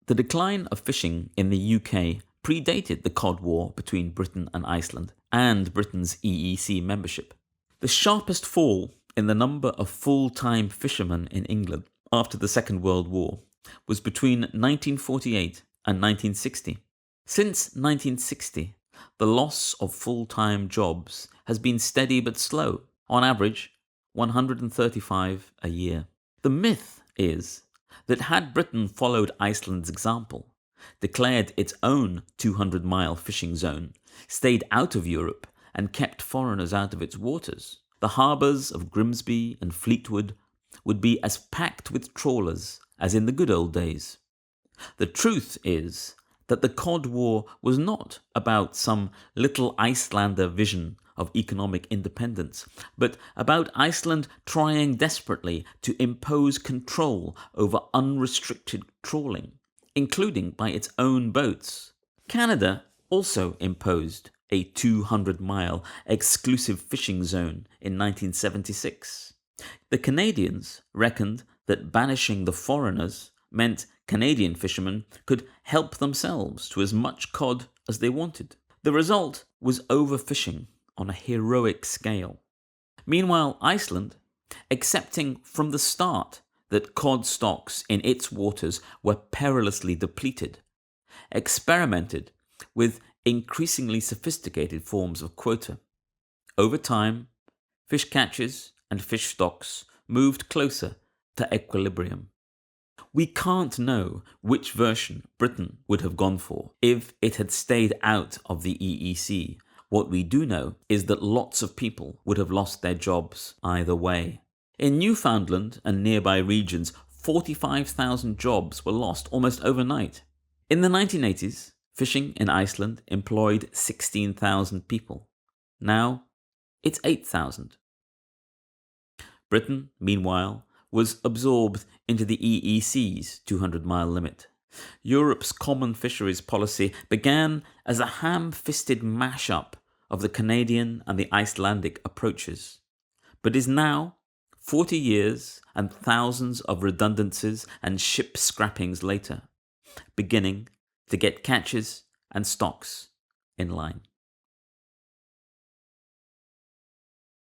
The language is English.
The decline of fishing in the UK predated the Cod War between Britain and Iceland and Britain's EEC membership. The sharpest fall in the number of full-time fishermen in England after the Second World War was between 1948 and 1960. Since 1960, the loss of full-time jobs has been steady but slow, on average 135 a year. The myth is that had Britain followed Iceland's example, declared its own 200-mile fishing zone, stayed out of Europe and kept foreigners out of its waters, the harbours of Grimsby and Fleetwood would be as packed with trawlers as in the good old days. The truth is that the Cod War was not about some little Icelander vision of economic independence, but about Iceland trying desperately to impose control over unrestricted trawling, including by its own boats. Canada also imposed a 200-mile exclusive fishing zone in 1976. The Canadians reckoned that banishing the foreigners meant Canadian fishermen could help themselves to as much cod as they wanted. The result was overfishing on a heroic scale. Meanwhile, Iceland, accepting from the start that cod stocks in its waters were perilously depleted, experimented with increasingly sophisticated forms of quota. Over time, fish catches and fish stocks moved closer to equilibrium. We can't know which version Britain would have gone for if it had stayed out of the EEC. What we do know is that lots of people would have lost their jobs either way. In Newfoundland and nearby regions, 45,000 jobs were lost almost overnight. In the 1980s, fishing in Iceland employed 16,000 people. Now, it's 8,000. Britain, meanwhile, was absorbed into the EEC's 200-mile limit. Europe's common fisheries policy began as a ham-fisted mash-up of the Canadian and the Icelandic approaches, but is now, 40 years and thousands of redundancies and ship scrappings later, beginning to get catches and stocks in line.